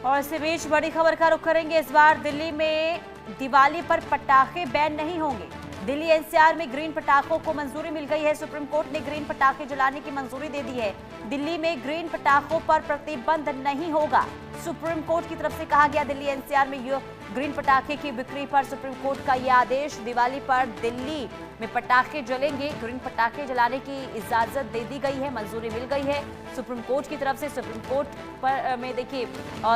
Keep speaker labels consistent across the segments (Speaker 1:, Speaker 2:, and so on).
Speaker 1: और इसी बीच बड़ी खबर का रुख करेंगे। इस बार दिल्ली में दिवाली पर पटाखे बैन नहीं होंगे। दिल्ली एनसीआर में ग्रीन पटाखों को मंजूरी मिल गई है। सुप्रीम कोर्ट ने ग्रीन पटाखे जलाने की मंजूरी दे दी है। दिल्ली में ग्रीन पटाखों पर प्रतिबंध नहीं होगा। सुप्रीम कोर्ट की तरफ से कहा गया दिल्ली एनसीआर में ग्रीन पटाखे की बिक्री पर सुप्रीम कोर्ट का यह आदेश। दिवाली पर दिल्ली में पटाखे जलेंगे। ग्रीन पटाखे जलाने की इजाजत दे दी गई है, मंजूरी मिल गई है सुप्रीम कोर्ट की तरफ से। सुप्रीम कोर्ट पर में देखिए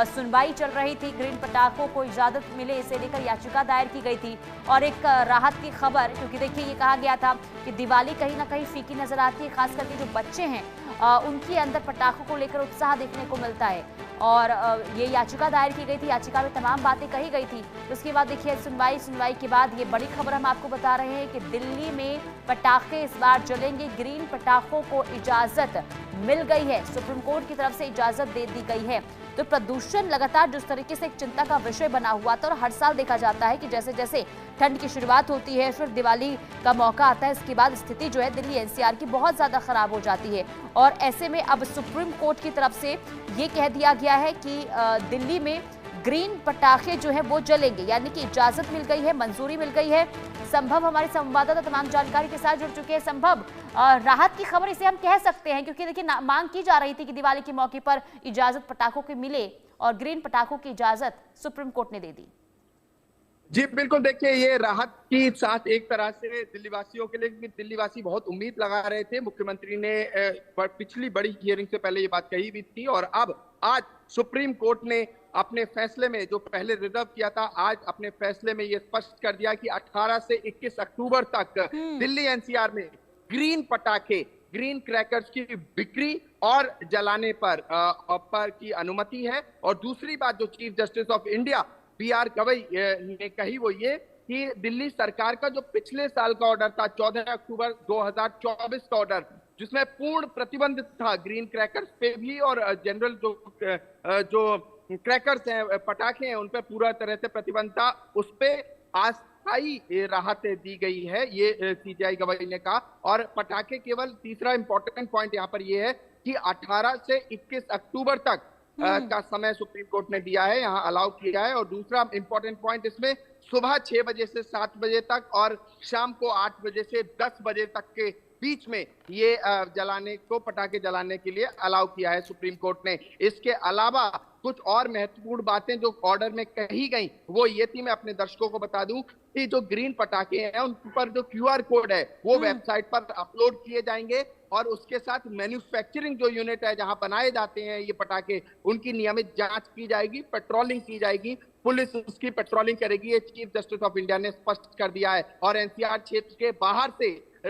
Speaker 1: सुनवाई चल रही थी। ग्रीन पटाखों को इजाजत मिले इसे लेकर याचिका दायर की गई थी। और एक राहत की खबर, क्योंकि देखिए ये कहा गया था कि दिवाली कहीं ना कहीं फीकी नजर आती है, खास करके जो बच्चे हैं उनके अंदर पटाखों को लेकर उत्साह देखने को मिलता है। और ये याचिका दायर की गई थी, याचिका में तमाम बातें कही गई थी। उसके बाद देखिए सुनवाई के बाद ये बड़ी खबर हम आपको बता रहे हैं कि दिल्ली में पटाखे इस बार जलेंगे। ग्रीन पटाखों को इजाजत मिल गई है, सुप्रीम कोर्ट की तरफ से इजाजत दे दी गई है। तो प्रदूषण लगातार जिस तरीके से एक चिंता का विषय बना हुआ था, और हर साल देखा जाता है कि जैसे जैसे ठंड की शुरुआत होती है, फिर दिवाली का मौका आता है, इसके बाद स्थिति जो है दिल्ली एनसीआर की बहुत ज्यादा खराब हो जाती है। और ऐसे में अब सुप्रीम कोर्ट की तरफ से ये कह दिया गया है कि दिल्ली में ग्रीन पटाखे जो है वो जलेंगे, यानी कि इजाजत मिल गई है, मंजूरी मिल गई है। संभव हमारे संवाददाता तमाम जानकारी के साथ जुड़ चुके हैं। संभव, राहत की खबर इसे हम कह सकते हैं, क्योंकि देखिए मांग की जा रही थी कि दिवाली के मौके पर इजाजत पटाखों की मिले, और ग्रीन पटाखों की इजाजत सुप्रीम कोर्ट ने दे दी।
Speaker 2: जी बिल्कुल, देखिए ये राहत की साथ एक तरह से दिल्ली वासियों के लिए, क्योंकि दिल्ली वासी बहुत उम्मीद लगा रहे थे। मुख्यमंत्री ने पिछली बड़ी हियरिंग से पहले ये बात कही भी थी, और अब आज सुप्रीम कोर्ट ने अपने फैसले में, जो पहले रिजर्व किया था, आज अपने फैसले में ये स्पष्ट कर दिया कि 18 से 21 अक्टूबर तक दिल्ली एनसीआर में ग्रीन पटाखे, ग्रीन क्रैकर्स की बिक्री और जलाने पर की अनुमति है। और दूसरी बात जो chief justice of India BR Gavai ने कही, वो ये कि दिल्ली सरकार का जो पिछले साल का ऑर्डर था 14 अक्टूबर 2024 का ऑर्डर, जिसमें पूर्ण प्रतिबंध था ग्रीन क्रैकर्स पे भी, और जनरल जो क्रैकर्स हैं, पटाखे हैं, उन पे पूरा तरह से प्रतिबंध था, उस पे अस्थायी राहत दी गई है, ये CJI गवई ने कहा। और पटाखे केवल, तीसरा इंपॉर्टेंट पॉइंट यहाँ पर ये है कि 18 से 21 अक्टूबर तक का समय सुप्रीम कोर्ट ने दिया है, यहाँ अलाउ किया है। और दूसरा इंपॉर्टेंट पॉइंट इसमें, सुबह 6 बजे से 7 बजे तक और शाम को 8 बजे से 10 बजे तक के बीच में ये पटाखे जलाने के लिए अलाउ किया है सुप्रीम कोर्ट ने। इसके अलावा कुछ और महत्वपूर्ण बातें जो ऑर्डर में कही गई, वो ये थी, मैं अपने दर्शकों को बता दूं कि जो ग्रीन पटाखे हैं उन पर जो QR कोड है वो वेबसाइट पर अपलोड किए जाएंगे, और उसके साथ मैन्युफैक्चरिंग जो यूनिट है जहां बनाए जाते हैं ये पटाखे, उनकी नियमित जांच की जाएगी, पेट्रोलिंग की जाएगी, पुलिस उसकी पेट्रोलिंग करेगी, ये चीफ जस्टिस ऑफ इंडिया ने स्पष्ट कर दिया है। और एनसीआर क्षेत्र के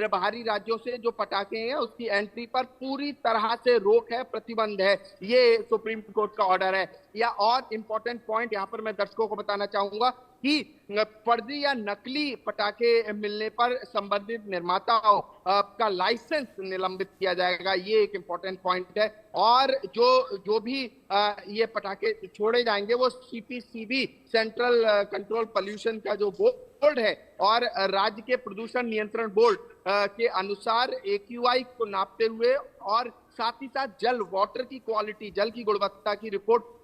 Speaker 2: बाहरी राज्यों से जो पटाखे हैं उसकी एंट्री पर पूरी तरह से रोक है, प्रतिबंध है, ये सुप्रीम कोर्ट का ऑर्डर है। या और इंपॉर्टेंट पॉइंट यहाँ पर मैं दर्शकों को बताना चाहूंगा कि फर्जी या नकली पटाखे मिलने पर संबंधित निर्माताओं का लाइसेंस निलंबित किया जाएगा, ये एक इंपॉर्टेंट पॉइंट है। और जो भी ये पटाखे छोड़े जाएंगे वो CPCB, सेंट्रल कंट्रोल पोल्यूशन का जो बोर्ड है, और राज्य के प्रदूषण नियंत्रण बोर्ड के अनुसार AQI को नापते हुए, और साथ ही साथ वाटर की क्वालिटी, जल की गुणवत्ता की रिपोर्ट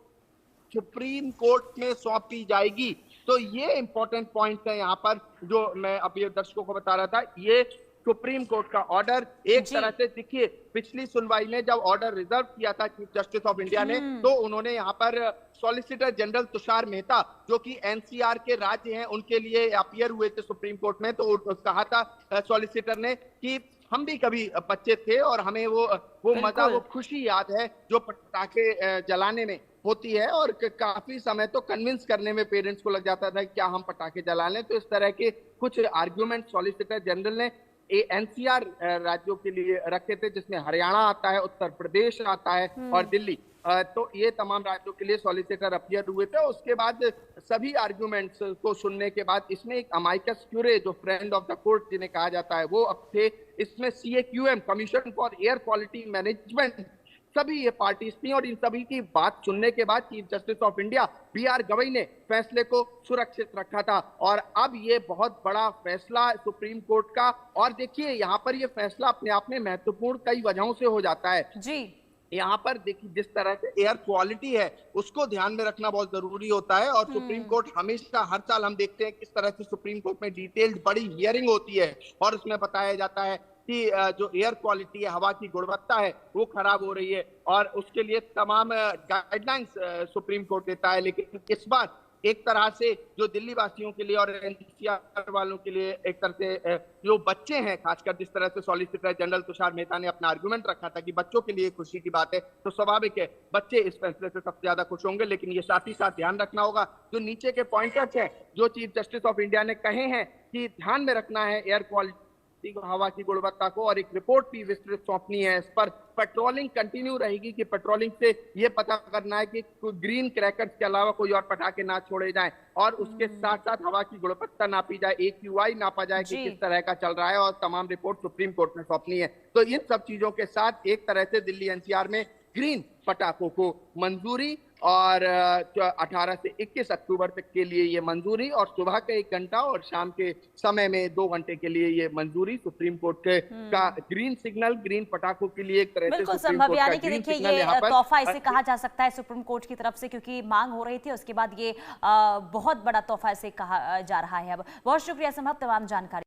Speaker 2: सुप्रीम कोर्ट में सौंपी जाएगी। तो ये इंपॉर्टेंट पॉइंट है यहाँ पर, जो मैं अभी दर्शकों को बता रहा था। ये सुप्रीम कोर्ट का ऑर्डर एक तरह से, देखिए पिछली सुनवाई में जब ऑर्डर रिजर्व किया था चीफ जस्टिस ऑफ इंडिया ने, तो उन्होंने यहाँ पर सॉलिसिटर जनरल तुषार मेहता, जो कि एनसीआर के राज्य हैं, उनके लिए अपीयर हुए थे सुप्रीम कोर्ट में, तो कहा था सॉलिसिटर ने कि हम भी कभी बच्चे थे और हमें वो मजा, वो खुशी याद है जो पटाखे जलाने में होती है, और काफी समय तो कन्विंस करने में पेरेंट्स को लग जाता था कि क्या हम पटाखे जला लें। तो इस तरह के कुछ आर्ग्यूमेंट सॉलिसिटर जनरल ने एनसीआर राज्यों के लिए रखे थे, जिसमें हरियाणा आता है, उत्तर प्रदेश आता है और दिल्ली। तो ये तमाम राज्यों के लिए सॉलिसिटर अपीयर हुए थे। उसके बाद सभी आर्ग्यूमेंट्स को सुनने के बाद इसमें एक अमाइकस क्यूरे, जो फ्रेंड ऑफ द कोर्ट जिन्हें कहा जाता है, वो अब थे। इसमें CAQM, commission for air quality management, सभी ये पार्टीज थी। और इन सभी की बात सुनने के बाद chief justice of India BR Gavai ने फैसले को सुरक्षित रखा था। और अब ये बहुत बड़ा फैसला सुप्रीम कोर्ट का, और देखिए यहाँ पर ये फैसला अपने आप में महत्वपूर्ण कई वजहों से हो जाता है।
Speaker 1: जी
Speaker 2: यहाँ पर देखिए जिस तरह से एयर क्वालिटी है उसको ध्यान में रखना बहुत जरूरी होता है। और सुप्रीम कोर्ट हमेशा हर साल हम देखते हैं किस तरह से सुप्रीम कोर्ट में डिटेल्ड बड़ी हियरिंग होती है और उसमें बताया जाता है कि जो एयर क्वालिटी है, हवा की गुणवत्ता है, वो खराब हो रही है और उसके लिए तमाम गाइडलाइंस सुप्रीम कोर्ट देता है। लेकिन इस बार एक तरह से जो दिल्ली वासियों के लिए और एनसीआर वालों के लिए एक तरह से जो बच्चे हैं, खासकर जिस तरह से सॉलिसिटर जनरल तुषार मेहता ने अपना आर्गुमेंट रखा था कि बच्चों के लिए खुशी की बात है, तो स्वाभाविक है बच्चे इस फैसले से सबसे ज्यादा खुश होंगे। लेकिन ये साथ ही साथ ध्यान रखना होगा जो नीचे के पॉइंटर्स हैं जो चीफ जस्टिस ऑफ इंडिया ने कहे हैं कि ध्यान में रखना है एयर क्वालिटी, हवा की गुणवत्ता को, और एक रिपोर्ट भी विस्तृत सौंपनी है। इस पर पेट्रोलिंग कंटिन्यू रहेगी कि पेट्रोलिंग से ये पता करना है कि ग्रीन क्रैकर्स के अलावा कोई और पटाखे ना छोड़े जाएं और उसके साथ साथ हवा की गुणवत्ता नापी जाए, AQI नापा जाए कि किस तरह का चल रहा है और तमाम रिपोर्ट सुप्रीम कोर्ट में सौंपनी है। तो इन सब चीजों के साथ एक तरह से दिल्ली एनसीआर में ग्रीन पटाखों को मंजूरी और 18 से 21 अक्टूबर तक के लिए ये मंजूरी और सुबह के 1 घंटा और शाम के समय में 2 घंटे के लिए ये मंजूरी सुप्रीम कोर्ट के का ग्रीन सिग्नल ग्रीन पटाखों के लिए एक तरह से
Speaker 1: बिल्कुल
Speaker 2: सुप्रीम
Speaker 1: संभव,
Speaker 2: कोर्ट का
Speaker 1: यानी कि
Speaker 2: ग्रीन
Speaker 1: देखिए
Speaker 2: सिग्नल
Speaker 1: ये
Speaker 2: यहाँ पर
Speaker 1: तोहफा इसे कहा जा सकता है सुप्रीम कोर्ट की तरफ से, क्योंकि मांग हो रही थी, उसके बाद ये बहुत बड़ा तोहफा इसे कहा जा रहा है। अब बहुत शुक्रिया संभव तमाम जानकारी।